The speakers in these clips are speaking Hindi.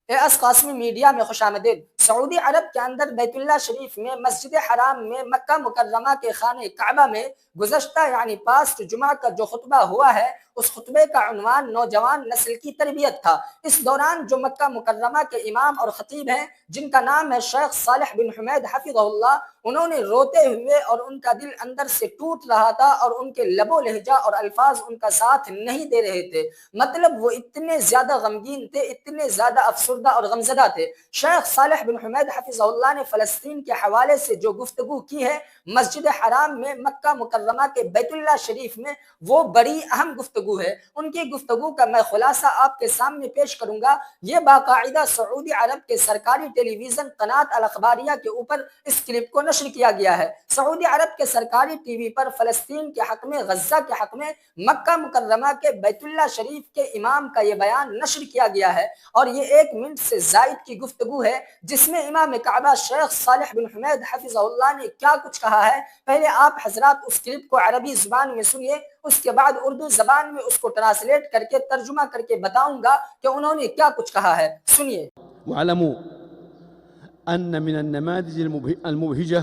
एस कासमी मीडिया में खुशामदीद। सऊदी अरब के अंदर बैतुल्ला शरीफ में मस्जिद हराम में मक्का मुकर्रमा के खाने काबा में गुज़श्ता यानी पास्ट जुमा का जो खुतबा हुआ है, उस खुतबे का उन्वान नौजवान नस्ल की तरबियत था। इस दौरान जो मक्का मुकर्रमा के इमाम और खतीब हैं, जिनका नाम है शेख सालिह बिन हुमैद हफिज़हुल्लाह, उन्होंने रोते हुए और उनका दिल अंदर से टूट रहा था और उनके लबो लहजा और अल्फाज उनका साथ नहीं दे रहे थे। मतलब वो इतने ज्यादा गमगीन थे, इतने ज्यादा अफसुर्दा और गमजदा थे। शेख सालिह बिन हुमैद हफिज़हुल्लाह ने फलस्तीन के हवाले से जो गुफ्तगू की है मस्जिद हराम में मक्का मुकर्रमा के बैतुल्ला शरीफ में, वो बड़ी अहम गुफ्तगू है। उनकी गुफ्तगू का मैं खुलासा आपके सामने पेश करूंगा। ये बाकायदा सऊदी अरब के सरकारी टेलीविजन कनात अल अखबारिया के ऊपर इस क्लिप को नश्र किया गया है। सऊदी अरब के सरकारी टीवी पर फलस्तीन के हक में, गज्जा के हक में मक्का मुकर्रमा के बैतुल्ला शरीफ के इमाम का ये बयान नश्र किया गया है और ये 1 मिनट से जायद की गुफ्तगू है, जिसमें इमाम काबा शेख सालिह बिन हुमैद हफिज़हुल्लाह ने क्या कुछ कहा है। पहले आप हजरात उस क्लिप को अरबी जुबान में सुनिए, उसके बाद उर्दू जबान में उसको ट्रांसलेट करके तर्जुमा करके बताऊंगा कि उन्होंने क्या कुछ कहा है। सुनिए। वालमू अन्न मिन अन्नमादिज अलमुबहिजा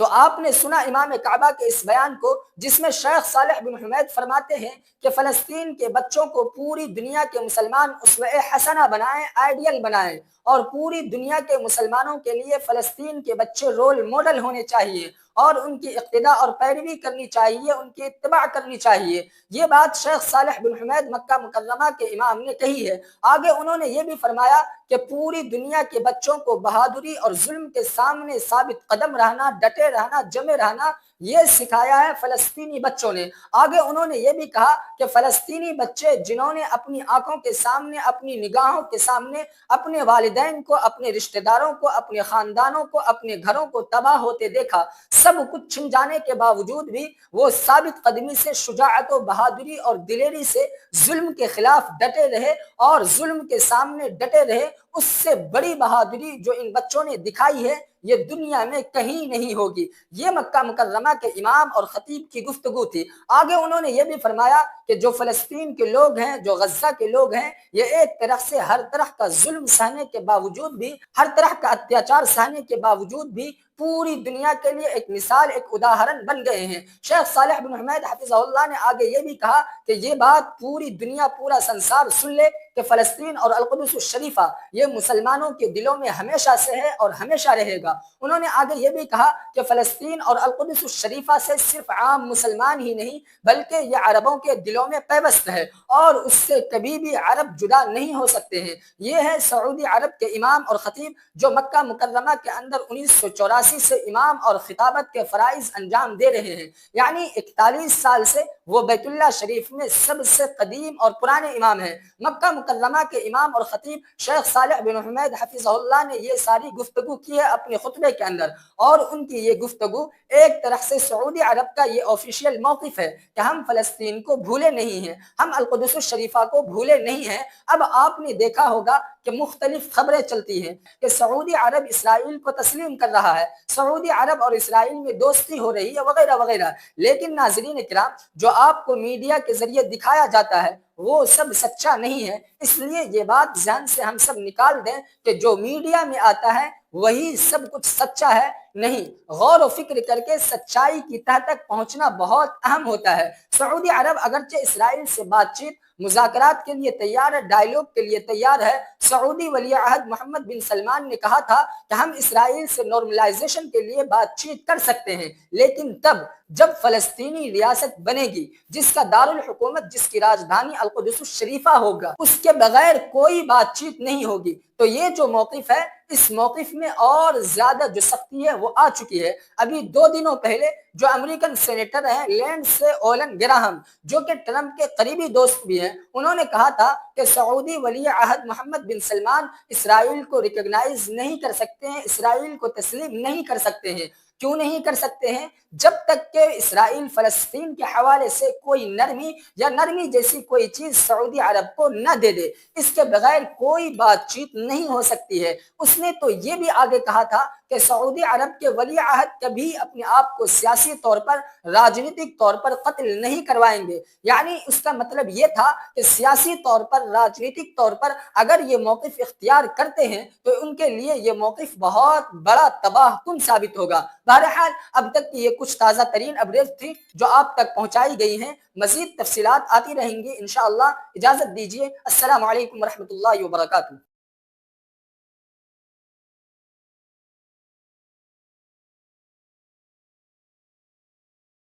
तो आपने सुना इमाम काबा के इस बयान को, जिसमें शेख सालिह बिन हुमैद फरमाते हैं कि फलस्तीन के बच्चों को पूरी दुनिया के मुसलमान उसवे हसना बनाएं, आइडियल बनाएं, और पूरी दुनिया के मुसलमानों के लिए फलस्तीन के बच्चे रोल मॉडल होने चाहिए और उनकी इक्तिदा और पैरवी करनी चाहिए, उनकी इत्तबा करनी चाहिए। ये बात शेख सालिह बिन हुमैद मक्का मुकर्रमा के इमाम ने कही है। आगे उन्होंने ये भी फरमाया कि पूरी दुनिया के बच्चों को बहादुरी और जुल्म के सामने साबित कदम रहना, डटे रहना, जमे रहना, ये सिखाया है फलस्तीनी बच्चों ने। आगे उन्होंने ये भी कहा कि फलस्तीनी बच्चे जिन्होंने अपनी आंखों के सामने, अपनी निगाहों के सामने अपने वालिदैन को, अपने रिश्तेदारों को, अपने खानदानों को, अपने घरों को तबाह होते देखा, सब कुछ छिन जाने के बावजूद भी वो साबित कदमी से, शुजाअत और बहादुरी और दिलेरी से जुल्म के खिलाफ डटे रहे और जुल्म के सामने डटे रहे। उससे बड़ी बहादुरी जो इन बच्चों ने दिखाई है, ये दुनिया में कहीं नहीं होगी। ये मक्का मुकर्रमा के इमाम और खतीब की गुफ्तगू थी। आगे उन्होंने ये भी फरमाया कि जो फलस्तीन के लोग हैं, जो गज्जा के लोग हैं, ये एक तरह से हर तरह का जुल्म सहने के बावजूद भी, हर तरह का अत्याचार सहने के बावजूद भी पूरी दुनिया के लिए एक मिसाल, एक उदाहरण बन गए हैं। शेख सालिह बिन हुमैद हफिज़हुल्लाह ने आगे ये भी कहा कि ये बात पूरी दुनिया, पूरा संसार सुन ले कि फलस्तीन और अल-कुद्स शरीफा ये मुसलमानों के दिलों में हमेशा से है और हमेशा रहेगा। उन्होंने आगे ये भी कहा कि फलस्तीन और अल-कुद्स शरीफा से सिर्फ आम मुसलमान ही नहीं, बल्कि ये अरबों के दिलों में पैवस्त है और उससे कभी भी अरब जुदा नहीं हो सकते हैं। ये है सऊदी अरब के इमाम और खतीब जो मक्का मुकर्रमा के अंदर 1984 से इमाम और खिताबत के फराइज अंजाम दे रहे हैं। यानी 41 साल से वो बैतुल्ला शरीफ में सबसे कदीम और पुराने इमाम हैं। मक्का मुकर्रमा के इमाम और खतीब शेख सालिह बिन हुमैद हफिज़हुल्लाह ने ये सारी गुफ्तगू की है अपने खुतबे के अंदर, और उनकी ये गुफ्तगू एक तरह से सऊदी अरब का ये ऑफिशियल मौक़िफ़ है कि हम फलस्तीन को भूले नहीं हैं, हम अल-कुद्स शरीफा को भूले नहीं हैं। अब आपने देखा होगा कि मुख्तलिफ खबरें चलती हैं कि सऊदी अरब इसराइल को तस्लीम कर रहा है, सऊदी अरब और इसराइल में दोस्ती हो रही है, वगैरह वगैरह। लेकिन नाज़रीन किराम, जो आपको मीडिया के जरिए दिखाया जाता है वो सब सच्चा नहीं है। इसलिए ये बात ध्यान से हम सब निकाल दें कि जो मीडिया में आता है वही सब कुछ सच्चा है, नहीं। गौर व फिक्र करके सच्चाई की तह तक पहुंचना बहुत अहम होता है। सऊदी अरब अगरचे इसराइल से बातचीत मुज़ाकरात के लिए तैयार है, डायलॉग के लिए तैयार है। सऊदी वली अहद मोहम्मद बिन सलमान ने कहा था कि हम इसराइल से नॉर्मलाइजेशन के लिए बातचीत कर सकते हैं, लेकिन तब जब फलस्तीनी रियासत बनेगी जिसका दारुल हुकूमत, जिसकी राजधानी अल-कुद्स शरीफा होगा, उसके बगैर कोई बातचीत नहीं होगी। तो ये जो मौकिफ है, इस मौकिफ में और ज्यादा जो सख्ती है वो आ चुकी है। अभी 2 दिनों पहले जो अमेरिकन सेनेटर हैं लैंडसे ओलन ग्राहम, जो कि ट्रंप के करीबी दोस्त भी हैं, उन्होंने कहा था कि सऊदी वली अहद मोहम्मद बिन सलमान इसराइल को रिकॉग्नाइज नहीं कर सकते हैं, इसराइल को तस्लीम नहीं कर सकते हैं। क्यों नहीं कर सकते हैं? जब तक के इसराइल फलस्तीन के हवाले से कोई नरमी या नरमी जैसी कोई चीज सऊदी अरब को न दे दे, इसके बगैर कोई बातचीत नहीं हो सकती है। उसने तो ये भी आगे कहा था कि सऊदी अरब के वली अहद कभी अपने आप को सियासी तौर पर, राजनीतिक तौर पर कत्ल नहीं करवाएंगे। यानी उसका मतलब ये था कि सियासी तौर पर, राजनीतिक तौर पर अगर ये मौकिफ इख्तियार करते हैं तो उनके लिए ये मौकिफ बहुत बड़ा तबाहकुन साबित होगा। बहरहाल अब तक की ये कुछ ताज़ा तरीन अपडेट थी जो आप तक पहुंचाई गई हैं। मजीद तफसीलात आती रहेंगी इंशाअल्लाह। इजाज़त दीजिए। अस्सलामु अलैकुम वरहमतुल्लाहि वबरकातुहू।